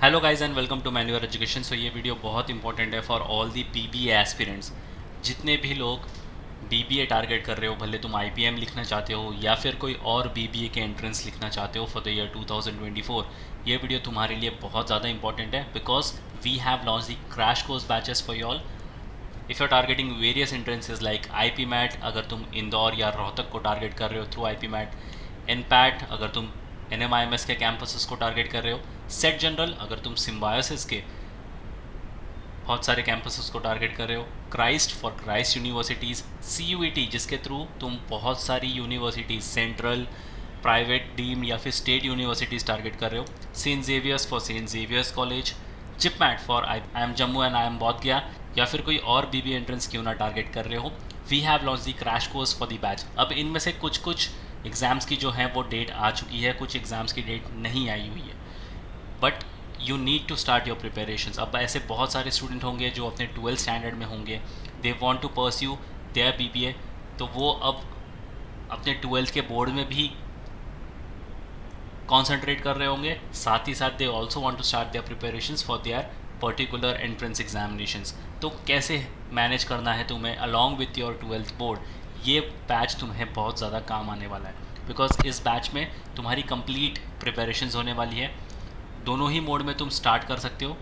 Hello guys and welcome to मैन्युअर education. So ये video बहुत इंपॉर्टेंट है for all the BBA aspirants. जितने भी लोग बीबीए टारगेट कर रहे हो, भले तुम आईपीएम लिखना चाहते हो या फिर कोई और बीबीए के एंट्रेंस लिखना चाहते हो फॉर द ईयर 2024, ये वीडियो तुम्हारे लिए बहुत ज़्यादा इंपॉर्टेंट है because we have launch the crash course batches for you all. If you are targeting various entrances like I MAT, अगर तुम इंदौर या रोहतक को टारगेट कर रहे हो थ्रू आई मैट, एन पैट अगर तुम NMIMS के कैंपसेस को टारगेट कर रहे हो, सेट जनरल अगर तुम सिम्बायोसिस के बहुत सारे कैंपसेस को टारगेट कर रहे हो, Christ for Christ universities, CUET जिसके थ्रू तुम बहुत सारी यूनिवर्सिटीज़ सेंट्रल, प्राइवेट, डीम्ड या फिर स्टेट यूनिवर्सिटीज़ टारगेट कर रहे हो, saint Xavier's for saint Xavier's college, JIPMAT for I M Jammu and I M Bodh Gaya, या फिर कोई और बीबी एंट्रेंस क्यों ना टारगेट कर रहे हो, we have launch the crash course for the batch. अब इनमें से कुछ कुछ एग्ज़ाम्स की जो है वो डेट आ चुकी है, कुछ एग्ज़ाम्स की डेट नहीं आई हुई है, but you need to start your preparations. अब ऐसे बहुत सारे स्टूडेंट होंगे जो अपने 12th स्टैंडर्ड में होंगे, they want to pursue their BBA, तो वो अब अपने 12th के बोर्ड में भी कॉन्सेंट्रेट कर रहे होंगे, साथ ही साथ they also want to start their preparations for their particular entrance examinations. तो कैसे मैनेज करना है तुम्हें along with your 12th board, ये बैच तुम्हें बहुत ज़्यादा काम आने वाला है बिकॉज इस बैच में तुम्हारी कंप्लीट प्रिपरेशंस होने वाली है। दोनों ही मोड में तुम स्टार्ट कर सकते हो।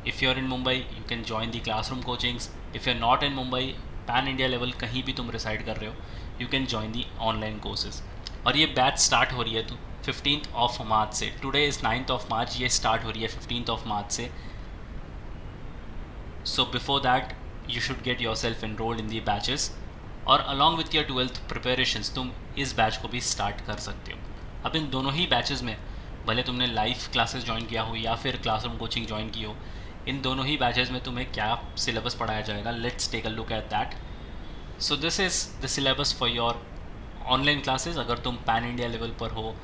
If you are in Mumbai you can join the classroom coachings, if you are not in Mumbai, pan India level कहीं भी तुम रिसाइड कर रहे हो, you can join the online courses. और ये बैच स्टार्ट हो रही है तो 15th ऑफ मार्च से, today is 9th of March, ये स्टार्ट हो रही है 15th ऑफ मार्च से। So before that you should get yourself enrolled in the batches, और along with your 12th preparations तुम इस बैच को भी स्टार्ट कर सकते हो। अब इन दोनों ही बैचेस में भले तुमने लाइव क्लासेस ज्वाइन किया हो या फिर क्लासरूम कोचिंग ज्वाइन की हो, इन दोनों ही बैचेस में तुम्हें क्या सिलेबस पढ़ाया जाएगा, let's take a look at that. So this is the syllabus for your online classes. अगर तुम पैन इंडिया लेवल पर हो,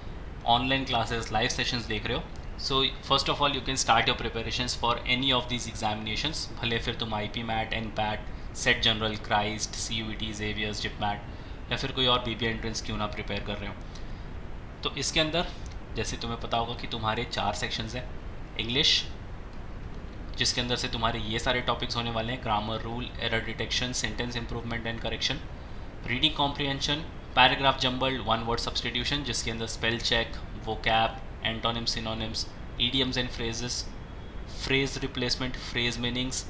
ऑनलाइन क्लासेस लाइव सेशंस देख रहे हो, so first of all you can start your preparations for any of these examinations, भले फिर तुम IP MAT, NPAT, SET general, Christ, CUET, Xavier's, JIPMAT या फिर कोई और BBA एंट्रेंस क्यों ना प्रिपेयर कर रहे हो। तो इसके अंदर जैसे तुम्हें पता होगा कि तुम्हारे 4 सेक्शंस हैं। इंग्लिश, जिसके अंदर से तुम्हारे ये सारे टॉपिक्स होने वाले हैं, grammar, rule, error detection, sentence improvement and correction, reading comprehension, paragraph jumbled, one word substitution जिसके अंदर spell check, vocab, antonyms, synonyms, idioms and phrases, phrase replacement, phrase meanings,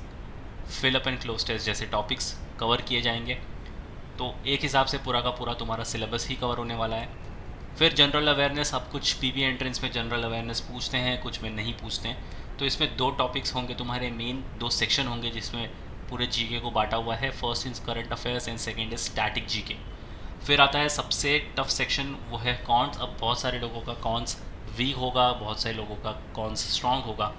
fill up and cloze test जैसे topics cover किए जाएंगे। तो एक हिसाब से पूरा का पूरा तुम्हारा सिलेबस ही कवर होने वाला है। फिर जनरल अवेयरनेस, अब कुछ पीबी एंट्रेंस में जनरल अवेयरनेस पूछते हैं, कुछ में नहीं पूछते हैं, तो इसमें 2 टॉपिक्स होंगे तुम्हारे मेन, 2 सेक्शन होंगे जिसमें पूरे जीके को बांटा हुआ है। First is current affairs and second is static GK. फिर आता है सबसे टफ सेक्शन, वो है कॉन्स। अब बहुत सारे लोगों का कॉन्स वीक होगा, बहुत सारे लोगों का कॉन्स स्ट्रॉन्ग होगा।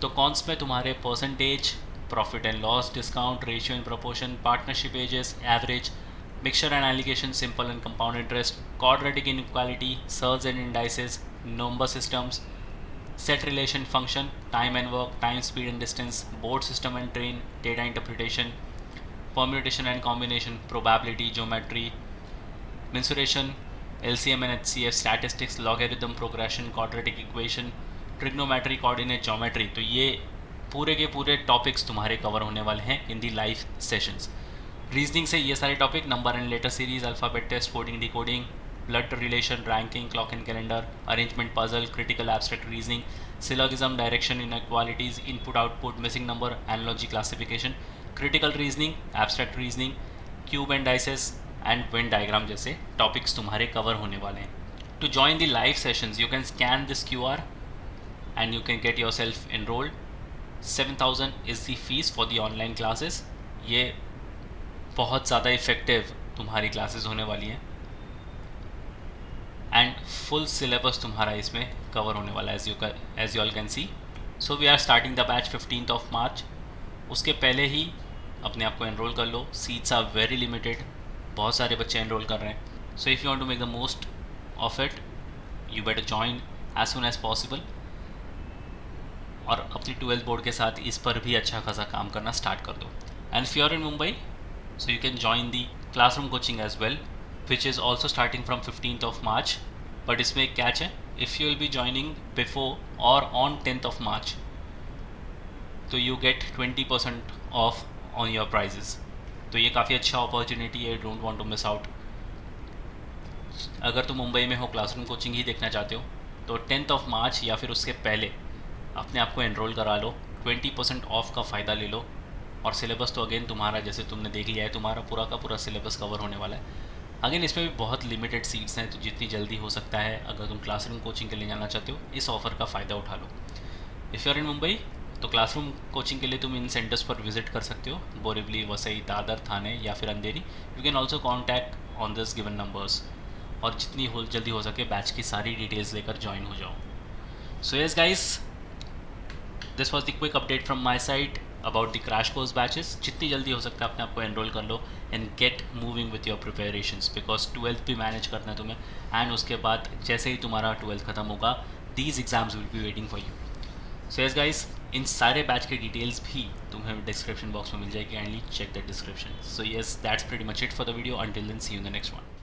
तो कॉन्स में तुम्हारे percentage, profit and loss, discount, ratio and proportion, partnership ages, average, mixture and allegation, simple and compound interest, quadratic inequality, surds and indices, number systems, set relation function, time and work, time, speed and distance, board system and train, data interpretation, permutation and combination, probability, geometry, mensuration, LCM and HCF, statistics, logarithm progression, quadratic equation, trigonometry, coordinate geometry। तो ये पूरे के पूरे topics तुम्हारे cover होने वाले हैं in the live sessions. Reasoning से ये सारे topic, number and letter series, alphabet test, coding, decoding, blood relation, ranking, clock and calendar, arrangement puzzle, critical abstract reasoning, syllogism, direction, inequalities, input output, missing number, analogy, classification, critical reasoning, abstract reasoning, cube and dices and Venn diagram जैसे topics तुम्हारे cover होने वाले हैं। To join the live sessions you can scan this QR and you can get yourself enrolled. 7,000 is the fees for the online classes। ये बहुत ज़्यादा effective तुम्हारी classes होने वाली हैं एंड फुल सिलेबस तुम्हारा इसमें कवर होने वाला है as you all can see. So we are starting the batch 15th of March. उसके पहले ही अपने आप को एनरोल कर लो, सीट्स आर वेरी लिमिटेड, बहुत सारे बच्चे एनरोल कर रहे हैं। So if you want to make the most of it you better join as soon as possible, और अपनी 12th बोर्ड के साथ इस पर भी अच्छा खासा काम करना स्टार्ट कर दो। And if you are in Mumbai so you can join the classroom coaching as well, which is also starting from 15th of March, but इसमें एक कैच है, if you will be joining before or on 10th of March, तो you get 20% off on your prices. तो ये काफ़ी अच्छा opportunity है, don't want to miss out. अगर तुम मुंबई में हो, क्लासरूम कोचिंग ही देखना चाहते हो, तो 10th ऑफ मार्च या फिर उसके पहले अपने आप को एनरोल करा लो, 20% ऑफ का फ़ायदा ले लो. और सिलेबस तो अगेन तुम्हारा, जैसे तुमने देख लिया है, तुम्हारा पूरा का पूरा सिलेबस कवर होने वाला है. अगेन इसमें भी बहुत लिमिटेड सीट्स हैं, तो जितनी जल्दी हो सकता है अगर तुम क्लासरूम कोचिंग के लिए जाना चाहते हो, इस ऑफ़र का फ़ायदा उठा लो. If you are in Mumbai, तो क्लासरूम कोचिंग के लिए तुम इन सेंटर्स पर विजिट कर सकते हो, बोरिवली, वसई, दादर, थाने या फिर Andheri. You can also contact on this given numbers. और जितनी जल्दी हो सके बैच की सारी डिटेल्स लेकर ज्वाइन हो जाओ. सो yes guys, this was the quick update from my side about the crash course batches. जितनी जल्दी हो सकता है अपने आप को एनरोल कर लो and get moving with your preparations, because 12th भी मैनेज करना है तुम्हें. एंड उसके बाद जैसे ही तुम्हारा 12th खत्म होगा, these exams will be waiting for you. So yes guys, इन सारे बैच के डिटेल्स भी तुम्हें डिस्क्रिप्शन बॉक्स में मिल जाएगी. Kindly check the description. So yes, that's pretty much it for the video. Until then, see you in the next one.